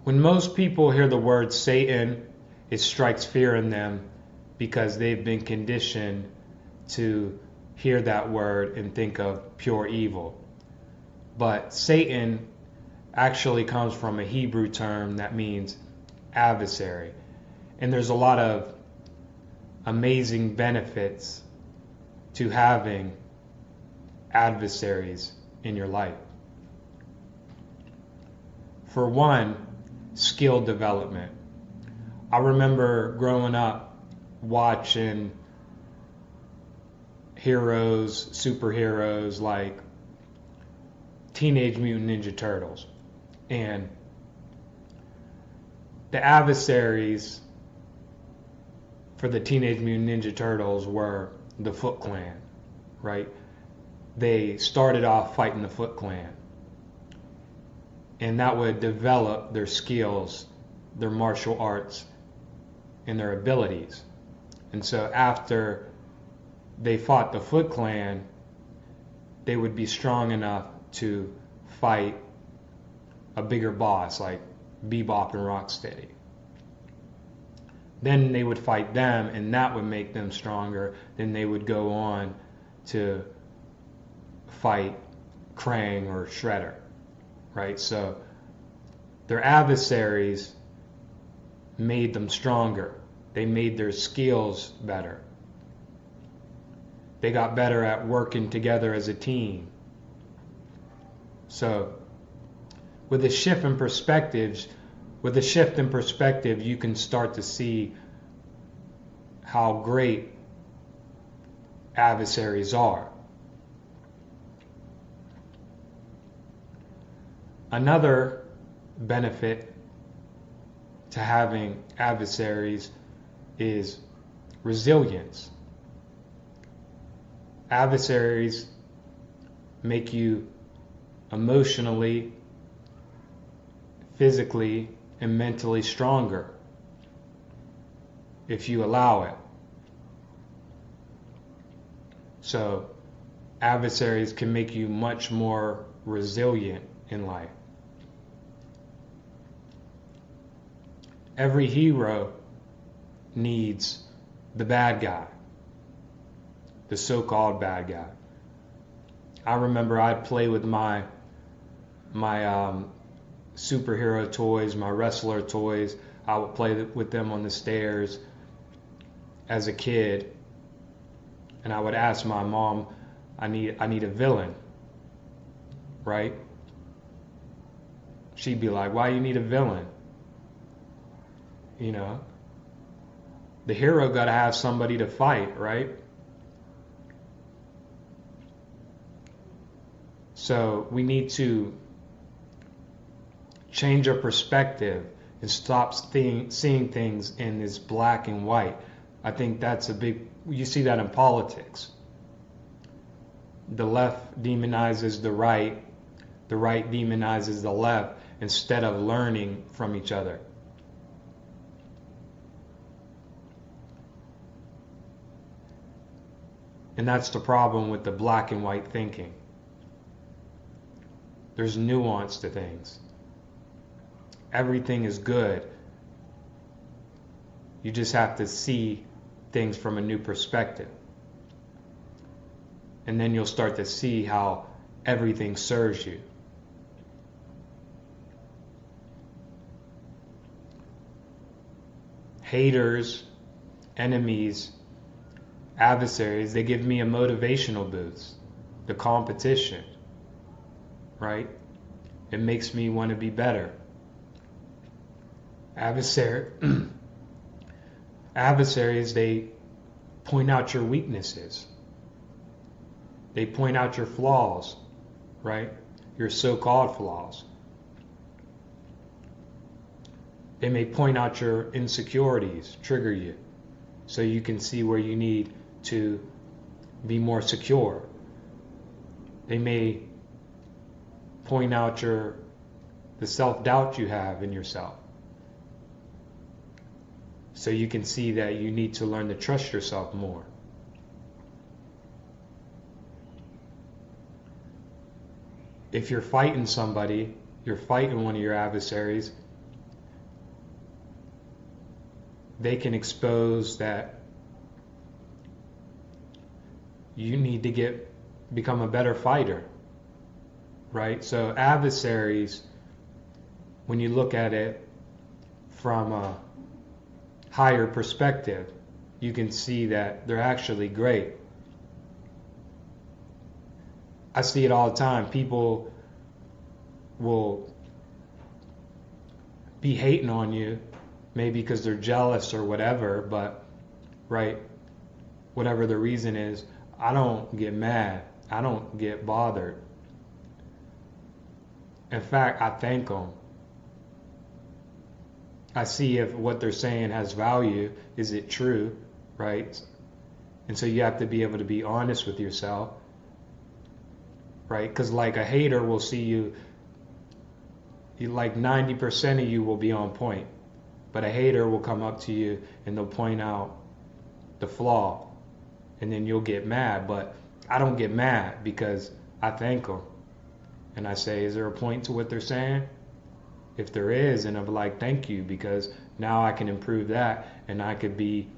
When most people hear the word Satan, it strikes fear in them because they've been conditioned to hear that word and think of pure evil. But Satan actually comes from a Hebrew term that means adversary. And there's a lot of amazing benefits to having adversaries in your life. For one, skill development. I remember growing up watching heroes, superheroes like Teenage Mutant Ninja Turtles. And the adversaries for the Teenage Mutant Ninja Turtles were the Foot Clan, right? They started off fighting the Foot Clan. And that would develop their skills, their martial arts, and their abilities. And so after they fought the Foot Clan, they would be strong enough to fight a bigger boss like Bebop and Rocksteady. Then they would fight them, and that would make them stronger. Then they would go on to fight Krang or Shredder, right? So their adversaries made them stronger. They made their skills better. They got better at working together as a team. So with a shift in perspectives, you can start to see how great adversaries are. Another benefit to having adversaries is resilience. Adversaries make you emotionally, physically, and mentally stronger if you allow it. So adversaries can make you much more resilient in life. Every hero needs the bad guy, the so-called bad guy. I remember I'd play with my superhero toys, my wrestler toys. I would play with them on the stairs as a kid, and I would ask my mom, I need a villain, right? She'd be like, why you need a villain? You know, the hero got to have somebody to fight, right? So we need to change our perspective and stop seeing things in this black and white. I think that's you see that in politics. The left demonizes the right demonizes the left instead of learning from each other. And that's the problem with the black and white thinking. There's nuance to things. Everything is good. You just have to see things from a new perspective. And then you'll start to see how everything serves you. Haters, enemies, adversaries, they give me a motivational boost. The competition, right? It makes me want to be better. Adversaries, they point out your weaknesses. They point out your flaws, right? Your so-called flaws. They may point out your insecurities, trigger you, so you can see where you need to be more secure. They may point out the self-doubt you have in yourself, so you can see that you need to learn to trust yourself more. If you're fighting somebody, you're fighting one of your adversaries, they can expose that you need to become a better fighter, right? So adversaries, when you look at it from a higher perspective, you can see that they're actually great. I see it all the time. People will be hating on you, maybe because they're jealous or whatever, but, right, whatever the reason is, I don't get mad. I don't get bothered. In fact, I thank them. I see if what they're saying has value. Is it true, right? And so you have to be able to be honest with yourself, right? Because like a hater will see you, like 90% of you will be on point, but a hater will come up to you and they'll point out the flaw, and then you'll get mad. But I don't get mad because I thank them and I say, is there a point to what they're saying? If there is, and I'm like, thank you, because now I can improve that and I could be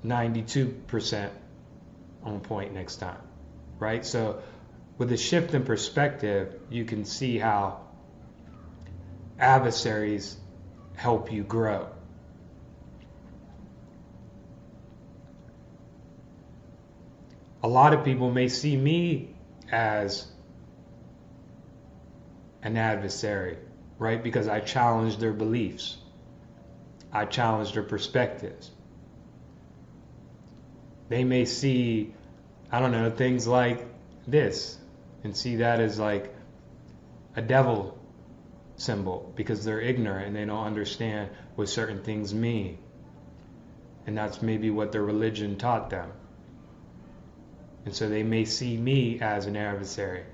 92% on point next time, right? So with a shift in perspective, you can see how adversaries help you grow. A lot of people may see me as an adversary, right? Because I challenge their beliefs. I challenge their perspectives. They may see, I don't know, things like this and see that as like a devil symbol because they're ignorant and they don't understand what certain things mean. And that's maybe what their religion taught them. And so they may see me as an adversary.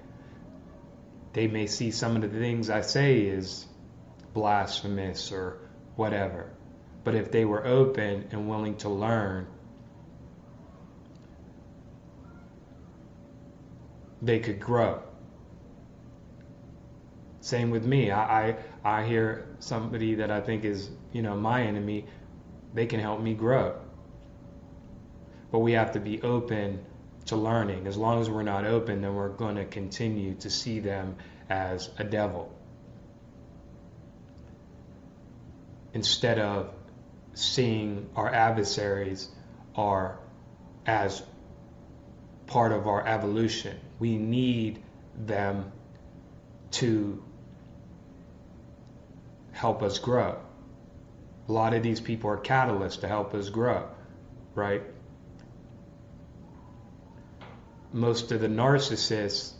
They may see some of the things I say as blasphemous or whatever. But if they were open and willing to learn, they could grow. Same with me. I hear somebody that I think is, my enemy, they can help me grow. But we have to be open to learning. As long as we're not open, then we're going to continue to see them as a devil, instead of seeing our adversaries as part of our evolution. We need them to help us grow. A lot of these people are catalysts to help us grow, right? Most of the narcissists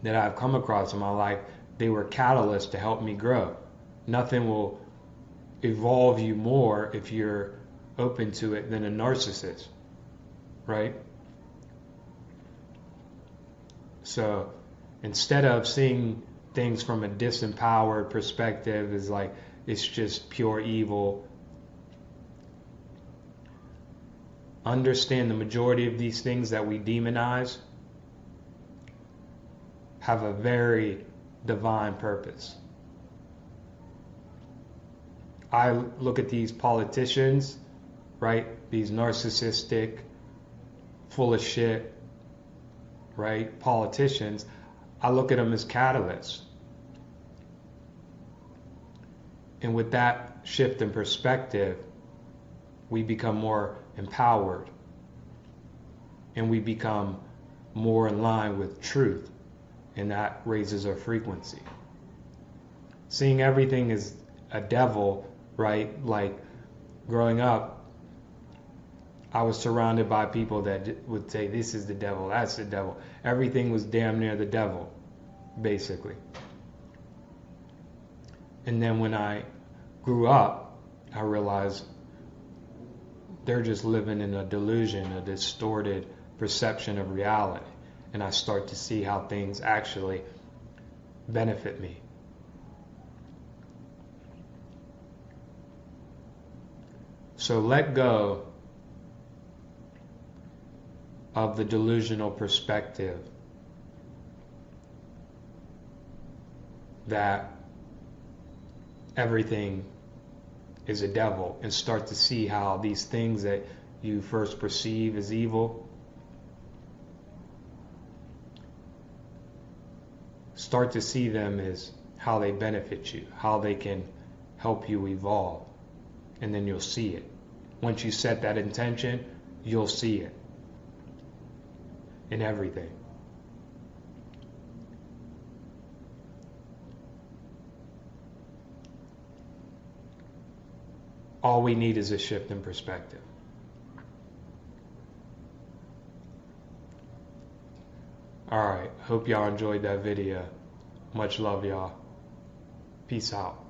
that I've come across in my life, they were catalysts to help me grow. Nothing will evolve you more if you're open to it than a narcissist, right? So instead of seeing things from a disempowered perspective as like it's just pure evil, understand the majority of these things that we demonize have a very divine purpose. I look at these politicians, right? These narcissistic, full of shit, right? Politicians. I look at them as catalysts. And with that shift in perspective, we become more empowered and we become more in line with truth, and that raises our frequency. Seeing everything as a devil, right? Like growing up, I was surrounded by people that would say, this is the devil, that's the devil. Everything was damn near the devil, basically. And then when I grew up, I realized they're just living in a delusion, a distorted perception of reality. And I start to see how things actually benefit me. So let go of the delusional perspective that everything is a devil, and start to see how these things that you first perceive as evil, start to see them as how they benefit you, how they can help you evolve, and then you'll see it. Once you set that intention, you'll see it in everything. All we need is a shift in perspective. Alright, hope y'all enjoyed that video. Much love, y'all. Peace out.